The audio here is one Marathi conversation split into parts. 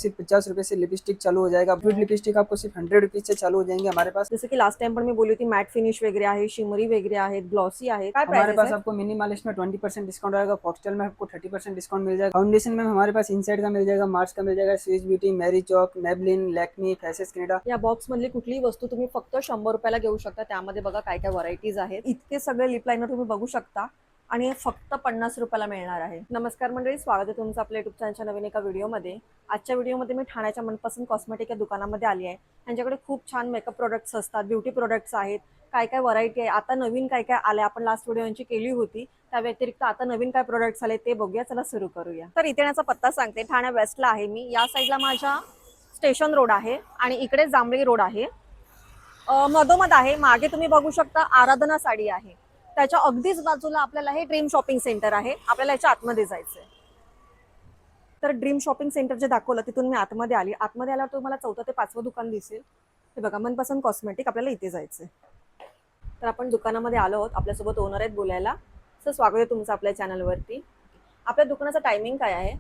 सिर्फ 50 रुपए से लिपस्टिक चालू हो जाएगा। ब्यूट लिपस्टिक आपको सिर्फ 100 रुपीज से चालू हो जाएंगे हमारे पास। जसं की लास्ट टाइम पण मी बोलली होती, मॅट फिनिश वगैरे आहे, शिमरी वगैरे आहेत, ग्लॉसी आहे, काय हमारे प्राइसेस पास आहेत? आपको मिनिमलिस्ट में 20% डिस्काउंट आएगा। फॉक्सटेल में आपको 30% डिस्काउंट मिल जाएगा। फाउंडेशन में हमारे पास इनसाइड का मिल जाएगा, मार्स का मिल जाएगा, स्विस ब्यूटी, मैरी चौक, मेबलिन, लैक्मी, फैसेस कॅनडा। या बॉक्स मधली कुठलीही वस्तू तुम्ही फक्त 100 रुपयाला घेऊ शकता। त्यामध्ये बघा काय काय व्हरायटीज आहेत। इतके सगळे लिप लाइनर तुम्ही बघू शकता आणि हे फक्त 50 रुपयाला मिळणार आहे। नमस्कार मंडळी, स्वागत आहे तुमचं आपल्या युट्यूब चॅनलच्या नवीन एका व्हिडिओमध्ये। आजच्या व्हिडिओमध्ये मी ठाण्याच्या मनपसंद कॉस्मेटिक या दुकानामध्ये आली आहे। त्यांच्याकडे खूप छान मेकअप प्रोडक्ट्स असतात, ब्युटी प्रोडक्ट्स आहेत, काय काय व्हरायटी आहे, आता नवीन काय काय आले, आपण लास्ट व्हिडिओ यांची केली होती, त्या व्यतिरिक्त आता नवीन काय प्रोडक्ट्स आले ते बघूया। चला सुरू करूया। तर इथे येण्याचा पत्ता सांगते, ठाणे वेस्टला आहे मी। या साईडला माझ्या स्टेशन रोड आहे आणि इकडे जांभळी रोड आहे, मधोमध आहे। मागे तुम्ही बघू शकता आराधना साडी आहे, त्याच्या अगदीच बाजूला आपल्याला हे ड्रीम शॉपिंग सेंटर आहे। आपल्याला याच्या आतमध्ये जायचंय। तर ड्रीम शॉपिंग सेंटर जे दाखवलं तिथून मी आतमध्ये आली। आतमध्ये आल्यावर तुम्हाला 4थं ते 5वं दुकान दिसेल, हे बघा मनपसंद कॉस्मेटिक। आपल्याला इथे जायचंय। तर आपण दुकानामध्ये आलो आहोत, आपल्यासोबत ओनर आहेत बोलायला। सर स्वागत आहे तुमचं आपल्या चॅनलवरती। आपल्या दुकानाचं टायमिंग काय आहे?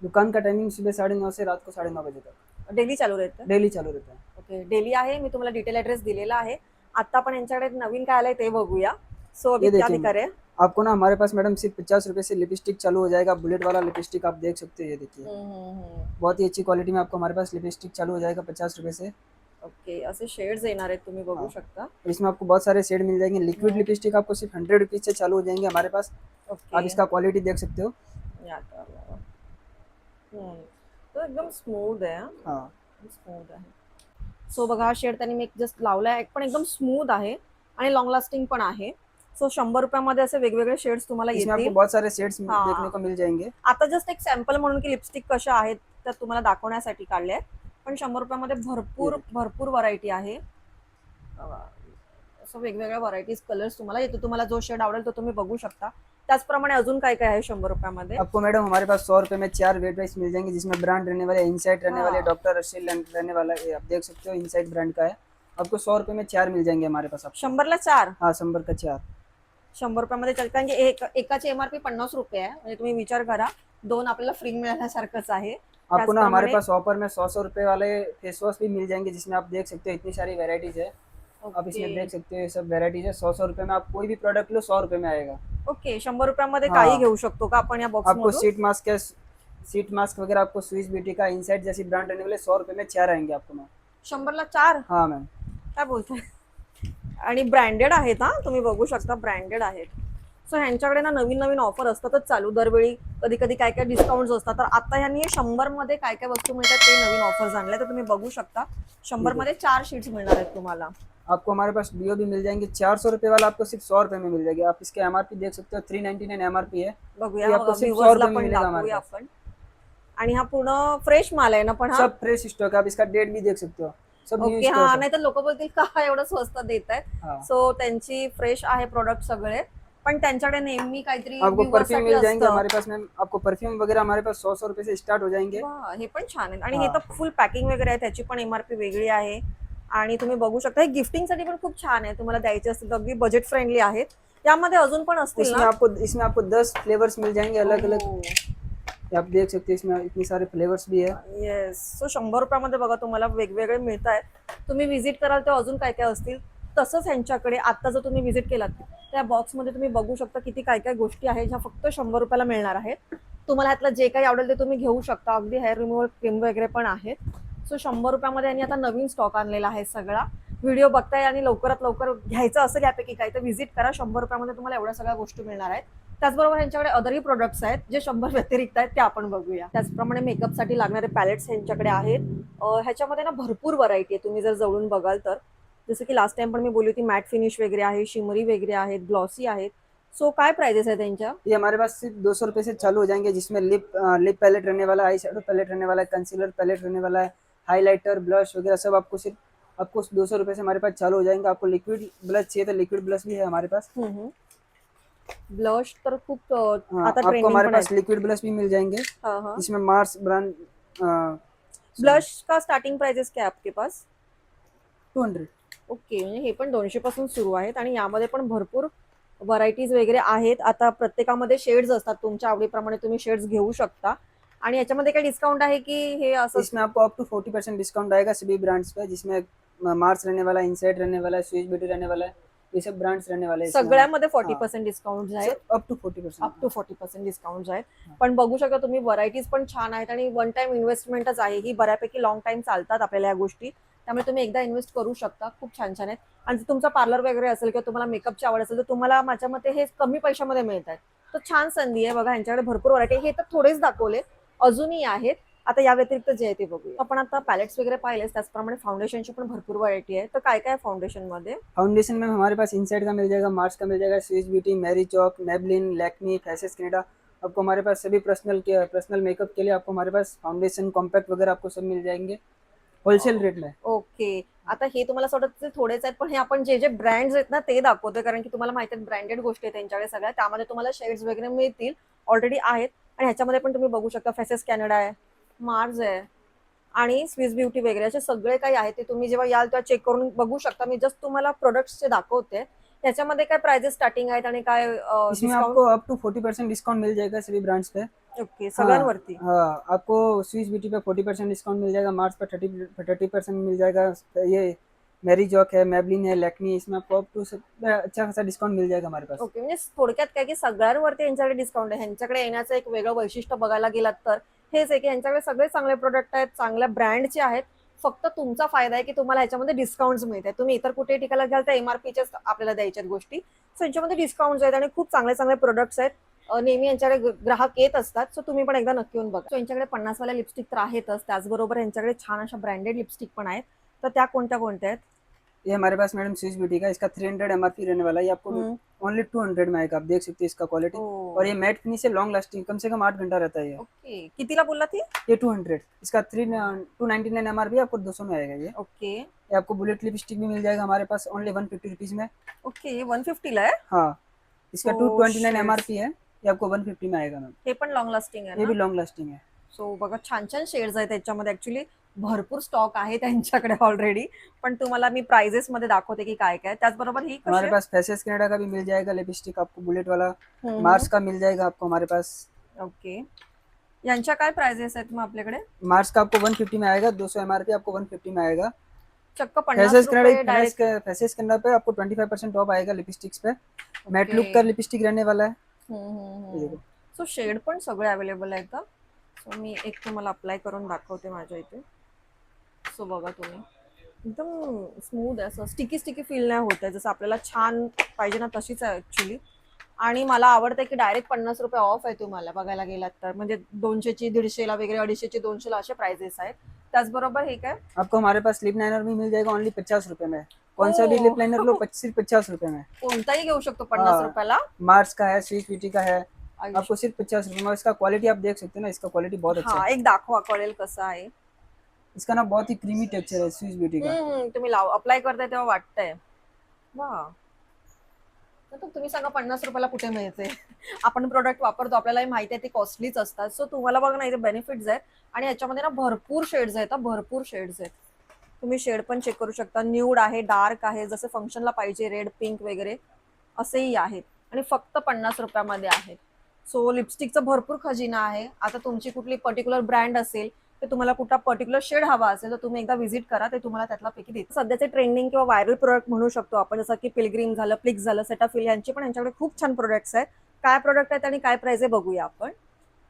दुकान का टाइमिंग सुबह 9:30 से रात को 9:30 बजे तक डेली चालू रहतं? डेली चालू रहता है। ओके, डेली आहे। मी तुम्हाला डिटेल ॲड्रेस दिलेला आहे। आता आपण यांच्याकडे नवीन काय आलंय ते बघूया। सो अभी ये क्या देखिए दिखा रहे हैं? आपको ना हमारे पास मैडम सिर्फ 50 रुपए से लिपस्टिक चालू हो जाएगा। बुलेट वाला लिपस्टिक आप देख सकते हो, ये देखिए बहुत ही अच्छी क्वालिटी में आपको हमारे पास लिपस्टिक चालू हो जाएगा 50 रुपए से। ओके, असे शेड्स येणार आहेत, तुम्ही बघू हाँ, शकता। और इसमें आपको बहुत सारे शेड मिल जाएंगे। लिक्विड लिपस्टिक आपको सिर्फ 100 रुपीज से चालू हो जाएंगे हमारे पास। ओके, आप इसका क्वालिटी देख सकते हो। या आता आला। तो एकदम स्मूथ आहे, हाँ, स्मूथ आहे। सो बघा, हा शेड त्यांनी मी जस्ट लावलाय, पण एकदम स्मूथ आहे आणि लॉंग लास्टिंग पण आहे। सो 100 रुपयामध्ये असे वेगवेगळे शेड्स तुम्हाला इसमें आपको येतील। बहुत सारे शेड्स देखने हाँ, को मिल जाएंगे। आता जस्ट एक सॅम्पल म्हणून की लिपस्टिक कशा आहेत त्या तुम्हाला दाखवण्यासाठी काढले आहेत, पण 100 रुपयामध्ये ये भरपूर देखिए भरपूर व्हरायटी आहे। असं वेगवेगळ्या व्हरायटीज, कलर्स तुम्हाला येतो। तुम्हाला जो शेड आवडेल तो तुम्ही बघू शकता। त्याचप्रमाणे अजून काय काय आहे 100 रुपयामध्ये? आपको मैडम हमारे पास 100 रुपए में 4 वेट वाइस मिल जाएंगे, जिसमें ब्रांड रहने वाले, इनसाइड रहने वाले, हाँ, डॉक्टर रशील रहने वाला है। आप देख सकते हो इनसाइड ब्रांड का है। आपको 100 रुपए में 4 मिल जाएंगे हमारे पास आपको। 100ला 4? हाँ, 100 का 4। 100 रुपयामध्ये कारण की एकाची एमआरपी 50 रुपये आहे, म्हणजे तुम्ही विचार करा, 2 आपल्याला फ्री मिळाल्यासारखंच आहे। आपको ना हमारे त्याचप्रमाणे पास ऑफर में 100 रुपए वाले फेस वॉश भी मिल जाएंगे, जिसमें आप देख सकते हो इतनी सारी वेराइटीज है। आप ओके इसमें देख सकते हो ये सब वेराइटीज है। 100 रुपए में आप कोई भी प्रोडक्ट लो 100 रुपए में आएगा। ओके, 100 रुपयामध्ये काही हाँ, घेऊ शकतो का आपण या बॉक्स आपको मधून? सीट मास्क वगैरह आपको स्विस ब्यूटी का इनसाइड जैसी ब्रांड रहने वाले 100 रुपए में 4 आएंगे आपको मैम। 100ला 4? हाँ मैम। काय बोलताय? आणि ब्रँडेड आहेत, हा तुम्ही बघू शकता, ब्रँडेड आहेत। सो ह्यांच्याकडे ना नवीन नवीन ऑफर असतातच चालू दरवेळी। कधी कधी काय काय डिस्काउंट्स असतात। तर आता ह्यांनी 100 मध्ये काय काय वस्तू मिळतात ते नवीन ऑफर्स आणले, तर तुम्ही बघू शकता। 100 मध्ये 4 शीट्स मिळणार आहेत तुम्हाला। आपको हमारे पास डीओ भी मिल जाएंगे। 400 रुपए वाला आपको सिर्फ 100 रुपए में मिल जाएगी। आप इसके एमआरपी देख सकते हो, 399 एमआरपी है। बघूया, ये हा आपको बघा, सिर्फ 100 व्ह्यूअर्सला रुपए में पण मिलेगा हमारे दाखवूया पास। आपण। आणि हा पूर्ण फ्रेश माल आहे ना पण हा? सब फ्रेश स्टॉक है। आप इसका डेट भी देख सकते हो, सब न्यू ओके, स्टॉक हा, है। नाही तर लोक बोलतील का एवढं स्वस्त देत आहेत। हाँ, सो त्यांची फ्रेश आहे प्रोडक्ट सगळे, पण त्यांच्याकडे नेहमी काहीतरी आपको परफ्यूम व्ह्यूअर्ससाठी मिल जाएंगे असतं। हमारे पास मैम। आपको परफ्यूम वगैरह हमारे पास 100 रुपए से स्टार्ट हो जाएंगे। वाह, हे पण छान आहे। आणि हे हाँ, तर फुल पॅकिंग वगैरे आहे, त्याची पण एमआरपी वेगळी आहे। आणि तुम्ही बघू शकता, हे गिफ्टिंगसाठी पण खूप छान आहे। तुम्हाला द्यायचे असतील तर अगदी बजेट फ्रेंडली आहेत। यामध्ये अजून पण असतील ना? इसमें आपको 10 फ्लेवर्स मिल जाएंगे अलग अलग। आप देख सकते हो इसमें इतनी सारे फ्लेवर्स भी है। येस। सो 100 रुपयामध्ये बघा तुम्हाला वेगवेगळे मिळत आहेत। तुम्ही व्हिजिट कराल तर अजून काय काय असतील। तसंच ह्यांच्याकडे आता जर तुम्ही व्हिजिट केलात त्या बॉक्समध्ये तुम्ही बघू शकता किती काय काय गोष्टी आहेत ज्या फक्त 100 रुपयाला मिळणार आहेत। तुम्हाला ह्यातलं जे काही आवडेल ते तुम्ही घेऊ शकता। अगदी हेअर रिमूव्हल क्रीम वगैरे पण आहेत। सो 100 रुपयामध्ये यांनी आता नवीन स्टॉक आणलेला आहे सगळा। व्हिडिओ बघताय आणि लवकरात लवकर घ्यायचं असेल यापैकी काही तर व्हिजिट करा। 100 रुपयामध्ये तुम्हाला एवढ्या सगळ्या गोष्टी मिळणार आहेत। त्याचबरोबर यांच्याकडे अदरही प्रोडक्ट्स आहेत जे 100 व्यतिरिक्त आहेत, ते आपण बघूया। त्याचप्रमाणे मेकअपसाठी लागणारे पॅलेट्स यांच्याकडे आहेत। ह्याच्यामध्ये ना भरपूर व्हरायटी आहे, तुम्ही जर जवळून बघाल तर। जसं की लास्ट टाइम पण मी बोलली होती, मॅट फिनिश वगैरे आहे, शिमरी वगैरे आहेत, ग्लॉसी आहेत। सो काय प्राइजेस आहे त्यांच्या? ये हमारे पास सिर्फ 200 रुपए से चालू हो जाएंगे, जिसमें लिप पैलेट रहने वाला है, आई शेडो पैलेट रहने वाला है, कंसीलर पैलेट रहने वाला है, हाइलाइटर, ब्लश वगैरह सब आपको 200 रुपए से हमारे पास चालू हो जाएंगे। आपको लिक्विड ब्लश चाहिए तो लिक्विड ब्लश भी है हमारे पास। ब्लश तर खूप हाँ, आता आपको ट्रेंडिंग हमारे पण पास आहे। लिक्विड ब्लश भी मिल जाएंगे, हाँ हाँ। जिसमें मार्स ब्रांड ब्लश का स्टार्टिंग प्राइजेस क्या है आपके पास? 200। ओके, म्हणजे हे पण 200 पासून सुरू आहेत आणि यामध्ये पण भरपूर व्हरायटीज वगैरे आहेत। आता प्रत्येकामध्ये शेड्स असतात, तुमच्या आवडीप्रमाणे तुम्ही शेड्स घेऊ शकता। आणि याच्यामध्ये काही डिस्काउंट आहे की हे असं? इसमें आपको अप टू 40% डिस्काउंट आएगा सभी ब्रांड्स पे, जिसमें मार्स रहने वाला है, इनसाइड रहने वाला है, स्विस ब्यूटी रहने वाला है, ये सब ब्रांड्स रहने वाले हैं इसमें। सगळ्यामध्ये हाँ 40% डिस्काउंट आहेत, up to 40%। Up to 40% discount आहेत। पण बघू शकता तुम्ही व्हरायटीज पण छान आहेत आणि वन टाइम इन्व्हेस्टमेंटच आहे ही, बऱ्यापैकी लॉंग टाइम चालतात आपल्याला या गोष्टी, त्यामुळे तुम्ही एकदा इन्व्हेस्ट करू शकता। खूप छान छान आहेत आणि जर तुमचा पार्लर वगैरे असेल किंवा तुम्हाला मेकअपची आवड असेल तर तुम्हाला माझ्या मते हे कमी पैशामध्ये मिळत आहेत, तर छान संधी आहे बघा। यांच्याकडे भरपूर व्हरायटी, हे तर थोडेच दाखवले, अजूनही आहेत। आता या व्यतिरिक्त जे आहे ते बघूया आपण। आता पॅलेट्स वगैरे पाहिलेच, त्याचप्रमाणे फाउंडेशनची पण भरपूर व्हरायटी आहे, तर काय काय फाउंडेशन मध्ये? फाउंडेशन में हमारे पास इनसाइड का मिल जाएगा, मार्स का मिल जाएगा, स्विस ब्यूटी, मैरी चौक, मैबलिन, लैक्मी, फैसेस कैनेडा, आपको हमारे पास सभी पर्सनल मेकअप के लिए आपको हमारे पास फाउंडेशन कॉम्पैक्ट वगैरह आपको सब मिल जाएंगे होलसेल रेट में। ओके, आता हे तुम्हाला असं वाटतं ते थोडेच आहेत, पण हे आपण जे जे ब्रँड्स आहेत ना ते दाखवतोय, कारण की तुम्हाला माहिती आहे ब्रँडेड गोष्टी आहेत त्यांच्याकडे सगळ्या, त्यामध्ये तुम्हाला शेड्स वगैरे मिळतील, ऑलरेडी आहेत। आणि ह्याच्यामध्ये पण तुम्ही बघू शकता फेसेस कॅनडा आहे, मार्स आहे आणि स्विस ब्युटी वगैरे असे सगळे काही आहे ते तुम्ही जेव्हा याल तेव्हा चेक करून बघू शकता। मी जस्ट तुम्हाला प्रोडक्ट्सचे दाखवते, त्याच्यामध्ये काय प्राइजेस स्टार्टिंग आहेत आणि काय इसमें डिस्काउंट? आपको अप टू 40% डिस्काउंट मिल जाएगा सभी ब्रांड्स पे। ओके, हाँ सगळ्यांवरती? हाँ, आपको स्विस ब्यूटी पे 40% डिस्काउंट मिल जाएगा, मार्स पे 30% मिल जाएगा, ये मैरी जॉक है, मैबलिन है, लैक्मी, इसमें आपको अप टू अच्छा खासा डिस्काउंट मिल जाएगा हमारे पास। ओके, म्हणजे थोडक्यात काय की सगळ्यांवरती यांच्याकडे डिस्काउंट आहे। ह्यांच्याकडे येण्याचं एक वेगळं वैशिष्ट्य बघायला गेलात तर हेच आहे की यांच्याकडे सगळे चांगले प्रोडक्ट आहेत, चांगल्या ब्रँडचे आहेत। फक्त तुमचा फायदा आहे की तुम्हाला ह्याच्यामध्ये डिस्काउंट्स मिळतात। तुम्ही इतर कुठे ठिकाणी घ्याल तर एमआरपीच्याच आपल्याला द्यायच्यात गोष्टी, सो यांच्यामध्ये डिस्काउंट्स आहेत आणि खूप चांगले चांगले प्रोडक्ट्स आहेत। नेहमी यांच्याकडे ग्राहक येत असतात, सो तुम्ही पण एकदा नक्की येऊन बघा। सो यांच्याकडे 50 वाल्या लिपस्टिक तर आहेतच, त्याचबरोबर यांच्याकडे छान अशा ब्रँडेड लिपस्टिक पण आहेत, तर त्या कोणत्या कोणत्या आहेत? ये हमारे पास मैडम स्विस ब्यूटी का, इसका 300 एमआरपी रहने वाला है, ये आपको ओनली 200 में आएगा, आप देख सकते हैं इसका क्वालिटी। और ये मैट फिनिश है, लॉन्ग लास्टिंग, कम से कम 8 घंटा रहता है ये। ओके, कितीला बोलला ती? ये 200, इसका 299 एमआरपी, आपको 200 में आएगा ये। ओके ये आपको बुलेट लिपस्टिक भी मिल जाएगा हमारे पास ओनली 150 रुपीज में। ओके, ये 150 ला आहे? हाँ, इसका So, 229 shades. एमआरपी है, ये आपको 150 में आएगा मैम। हे पण लॉंग लास्टिंग आहे ये ना? भी लॉन्ग लास्टिंग है। सो बघा छान छान शेड्स आहेत त्याच्यामध्ये, ऍक्च्युली भरपूर स्टॉक आहे त्यांच्याकडे ऑलरेडी, पण तुम्हाला मी प्राइजेस मध्ये दाखवते की काय काय। त्याचबरोबर ही कशी हमारे आहे? पास फैसेस कनाडा का भी मिल जाएगा लिपस्टिक आपको, बुलेट वाला। हम्म, मार्स का मिल जाएगा आपको हमारे पास। ओके, यांच्या काय प्राइजेस आहेत मग आपल्याकडे? मार्स का आपको 150 में आएगा, 200 एमआरपी, आपको 150 में आएगा। चक्क 50 रुपये डायरेक्ट? फैसेस कनाडा पे आपको 25% ऑफ आएगा लिपस्टिक्स पे। मैट लुक का लिपस्टिक रहने वाला है। ये देखो। सो शेड पण सगळे अवेलेबल आहेत का? सो मी एक तुम्हाला अप्लाय करून दाखवते माझ्या इथे। सो बघा तुम्ही, एकदम स्मूथ आहे, असं स्टिकी स्टिकी फील नाही होत आहे, जसं आपल्याला छान पाहिजे ना तशीच आहे ऍक्च्युली। आणि मला आवडतं की डायरेक्ट 50 रुपये ऑफ आहे तुम्हाला बघायला गेलात तर, म्हणजे 200ची 150ला वगैरे, 250ची 200ला असे प्राइजेस आहेत। त्याचबरोबर हे काय? आपको हमारे पास लिप लाइनर भी मिल जाएगा ओनली 50 रुपए में। कौन सा भी लिप लाइनर लो, सिर्फ 50 रुपए में। कोणताही घेऊ शकतो 50 हाँ। रुपयाला? मार्स का है, स्विस ब्यूटी का है, आयुष. आपको सिर्फ 50 रुपए में। इसका क्वालिटी आप देख सकते हैं ना, इसका क्वालिटी बहुत अच्छा हा, है। एक दाखवा कळेल कसं आहे। इसका ना बहुत ही क्रीमी टेक्सचर है स्विस ब्यूटी का। तुम्ही लाव अप्लाय करताय तेव्हा वाटतंय वा। तर तुम्ही सांगा 50 रुपयाला कुठे मिळते? आपण प्रोडक्ट वापरतो, आपल्यालाही माहिती आहे ते कॉस्टलीच असतात, सो तुम्हाला बघा ना इथे बेनिफिट्स आहेत आणि याच्यामध्ये ना भरपूर शेड्स आहेत, भरपूर शेड्स आहेत। तुम्ही शेड पण चेक करू शकता, न्यूड आहे, डार्क आहे, जसे फंक्शनला पाहिजे, रेड पिंक वगैरे असेही आहेत आणि फक्त 50 रुपयामध्ये आहेत। सो लिपस्टिकचा भरपूर खजिना आहे। आता तुमची कुठली पर्टिक्युलर ब्रँड असेल, तर तुम्हाला कुठला पर्टिक्युलर शेड हवा असेल तर तुम्ही एकदा व्हिजिट करा, ते तुम्हाला त्यातला पैकी देतील। सध्याचे ट्रेंडिंग किंवा व्हायरल प्रोडक्ट म्हणू शकतो आपण, जसं की पिलग्रीम झालं, प्लिक्स झालं, सेटाफिल, यांचे पण यांच्याकडे खूप छान प्रोडक्ट्स आहेत। काय प्रोडक्ट आहेत आणि काय प्राइस आहे बघूया आपण।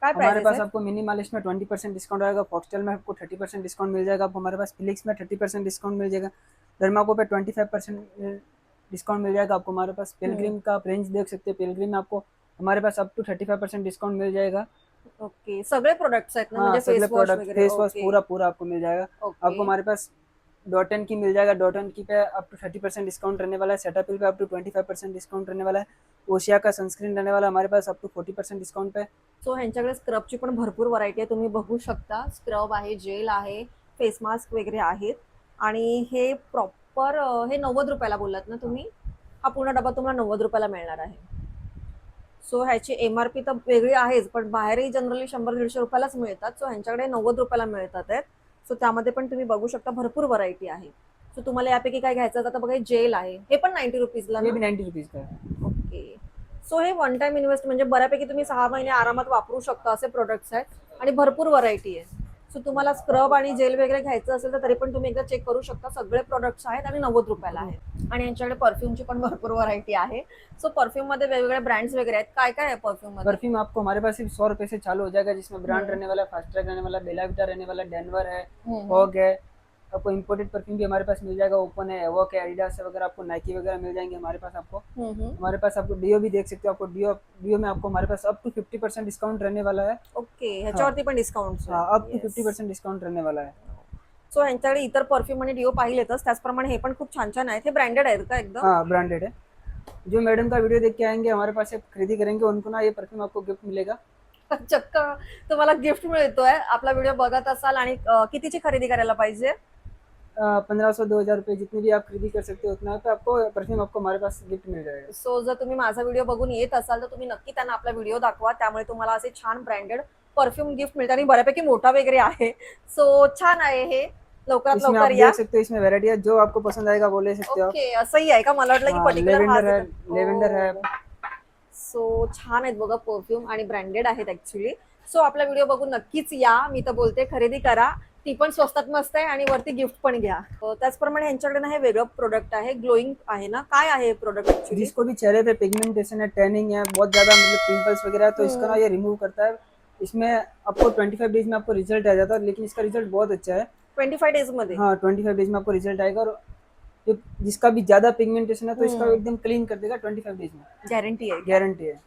काय हमारे प्राइस पास आहे? आपको मिनिमलिस्ट में 20% डिस्काउंट आएगा, फॉक्सटेल में आपको 30% डिस्काउंट मिल जाएगा, आपको हमारे पास फिलिक्स में 30% डिस्काउंट मिल जाएगा, डर्माको पे 25% डिस्काउंट मिल जाएगा आपको हमारे पास। पिलग्रिम का आप रेंज देख सकते हैं, पिलग्रिम में आपको हमारे पास अप टू 35% डिस्काउंट मिल जाएगा। ओके, सगळे प्रोडक्ट्स आहेत ना, हाँ, म्हणजे सगले फेस वॉश प्रोडक्ट, वगैरे? फेस वॉश ओके पूरा पूरा आपको मिल जाएगा। आपको ओके हमारे पास डॉटन की मिल जाएगा, डॉटन की पे अप टू 30% डिस्काउंट रहने वाला है, सेटापिल पे अप टू 25% डिस्काउंट रहने वाला है, ओशिया का सनस्क्रीन रहने वाला है हमारे पास अप टू 40% डिस्काउंट पे। सो ह्यांच्याकडे स्क्रबची पण भरपूर व्हरायटी आहे, तुम्ही बघू शकता। स्क्रब आहे, जेल आहे, फेस मास्क वगैरे आहेत आणि हे प्रॉपर हे 90 रुपयाला बोललात ना तुम्ही? हा पूर्ण डबा तुम्हाला 90 रुपयाला मिळणार आहे। सो ह्याची एमआरपी तर वेगळी आहेच, पण बाहेरही जनरली 100-150 रुपयालाच मिळतात, सो ह्यांच्याकडे 90 रुपयाला मिळतात आहेत। सो त्यामध्ये पण तुम्ही बघू शकता भरपूर व्हरायटी आहे। सो तुम्हाला यापैकी काय घ्यायचं आता बघा, जेल आहे, हे पण 90 रुपीजला ये ना? भी 90 रुपीज का है। ओके, सो हे वन टाइम इन्व्हेस्ट, म्हणजे बऱ्यापैकी तुम्ही 6 महिने आरामात वापरू शकता असे प्रोडक्ट्स आहेत। आणि भरपूर व्हरायटी आहे. सो तुम्हाला स्क्रब आणि जेल वगैरे घ्यायचं असेल तर तरी पण तुम्ही एकदा चेक करू शकता. सगळे प्रोडक्ट्स आहेत आणि 90 रुपयाला आहेत. आणि यांच्याकडे परफ्यूमची पण भरपूर व्हरायटी आहे. सो परफ्यूम मध्ये वेगवेगळे ब्रँड्स वगैरे आहेत. काय काय आहे परफ्यूम मध्ये? परफ्यूम आपको हमारे पास सिर्फ 100 रुपए से चालू हो जाएगा, जिसमें ब्रांड हम्म। रहने वाला है, फास्ट ट्रैक रहने वाला है, बेला विटा रहने वाला है, डेनवर है, हम्म। फॉग है। आपको इंपोर्टेड परफ्यूम भी हमारे पास मिल जाएगा, ओपन है, एवोक है, एडिडास है वगैरह, आपको नाइकी वगैरह मिल जाएंगे हमारे पास। आपको हमारे पास आपको डियो भी देख सकते हो, आपको डियो डियो में आपको हमारे पास अप टू 50% डिस्काउंट रहने वाला है। ओके, ह्याच्यावरती पण डिस्काउंट? हाँ, अप टू 50% डिस्काउंट रहने वाला है। सो ह्यांच्याकडे इतर परफ्यूम आणि डिओ पाहिलेतच, त्याचप्रमाणे हे पण खूप छान छान आहेत. हे ब्रँडेड आहेत का एकदम? हाँ, ब्रांडेड है। जो मैडम का वीडियो देख के आएंगे हमारे पास से खरीदी करेंगे, उनको ना ये परफ्यूम आपको गिफ्ट मिलेगा। चक्क तुम्हाला गिफ्ट मिळतोय. आपला व्हिडिओ बघत असाल आणि कितीची खरेदी करायला पाहिजे? 1500-2000 रुपये जितनी भी आप खरीदी कर सकते हो उतना पे आपको परफ्यूम आपको हमारे पास गिफ्ट मिल जाएगा। सो जर तुम्ही माझा व्हिडिओ बघून येत असाल तर तुम्ही नक्की त्यांना आपला व्हिडिओ दाखवा. त्यामुळे तुम्हाला असे छान ब्रँडेड परफ्यूम गिफ्ट मिळतात आणि बऱ्यापैकी मोठा वगैरे आहे. सो छान आहे हे. लवकरात इसमें लवकर आप या. देख सकते हो, इसमें वैरायटी है, जो आपको पसंद आएगा वो ले सकते हो आप। ओके, असंही आहे का? मला वाटलं की हाँ, पर्टिक्युलर लेवेंडर है। सो छान आहेत बघा परफ्यूम आणि ब्रँडेड आहेत ऍक्च्युली. सो आपला व्हिडिओ बघून नक्कीच या. मी तर बोलते खरेदी करा. ती पण स्वस्तात मस्त आहे आणि वरती गिफ्ट पण घ्या. त्याचप्रमाणे यांच्याकडे ना हे वेगळं प्रोडक्ट आहे, ग्लोइंग आहे ना. काय आहे प्रोडक्ट ऍक्च्युली? जिसको भी चेहरे पे पिगमेंटेशन है, टैनिंग है, बहुत ज्यादा मतलब पिंपल्स वगैरह है, तो इसका ना ये रिमूव करता है। इसमें आपको 25 डेज में आपको रिजल्ट आ जाता है, लेकिन इसका रिजल्ट बहुत अच्छा है। 25 डेज मध्ये? हाँ, 25 डेज में आपको रिजल्ट आएगा। और जो जिसका भी ज्यादा पिगमेंटेशन है तो इसका एकदम क्लीन कर देगा 25 डेज में, गॅरंटी आहे? गारंटी है।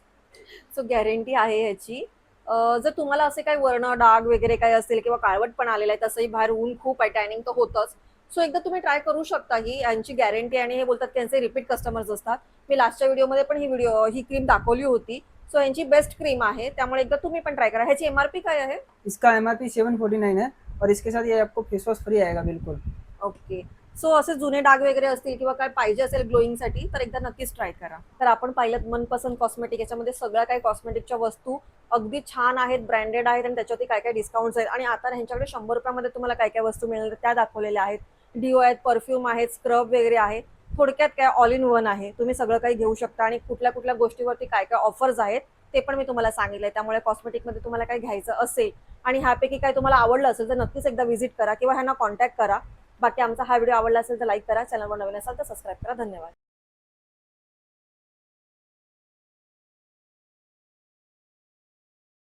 सो गॅरंटी आहे ह्याची. जर तुम्हाला असे काही वर्ण डाग वगैरे काही असेल किंवा काळवट पण आलेला आहे, तसंही बाहेर ऊन खूप आहे, टॅनिंग तर होतच. सो एकदा तुम्ही ट्राय करू शकता. ही यांची गॅरंटी आणि हे बोलतात की यांचे रिपीट कस्टमर्स असतात. मी लास्टच्या व्हिडिओमध्ये पण ही क्रीम दाखवली होती. सो यांची बेस्ट क्रीम आहे, त्यामुळे एकदा तुम्ही पण ट्राय करा. ह्याची एमआरपी काय आहे? इसका एमआरपी 749 है और इसके साथ ये आपको फेस वॉश फ्री आएगा बिल्कुल। ओके. सो असे जुने डाग वगैरे असतील किंवा काय पाहिजे असेल ग्लोईंगसाठी तर एकदा नक्कीच ट्राय करा. तर आपण पाहिलं मनपसंत कॉस्मेटिक, याच्यामध्ये सगळ्या काही कॉस्मेटिकच्या वस्तू अगदी छान आहेत, ब्रँडेड आहेत आणि त्याच्यावरती काय काय डिस्काउंट्स आहेत. आणि आता ह्यांच्याकडे 100 रुपयामध्ये तुम्हाला काय काय वस्तू मिळणार त्या दाखवलेल्या आहेत. डिओ आहेत, परफ्यूम आहेत, स्क्रब वगैरे आहे. थोडक्यात काय ऑल इन वन आहे. तुम्ही सगळं काही घेऊ शकता आणि कुठल्या कुठल्या गोष्टीवरती काय काय ऑफर्स आहेत ते पण मी तुम्हाला सांगितलंय. त्यामुळे कॉस्मेटिकमध्ये तुम्हाला काय घ्यायचं असेल आणि ह्यापैकी काय तुम्हाला आवडलं असेल तर नक्कीच एकदा व्हिजिट करा किंवा ह्यांना कॉन्टॅक्ट करा. बाकी आमचा हा व्हिडिओ आवडला असेल तर लाईक करा, चॅनलवर नवीन असाल तर सबस्क्राईब करा. धन्यवाद.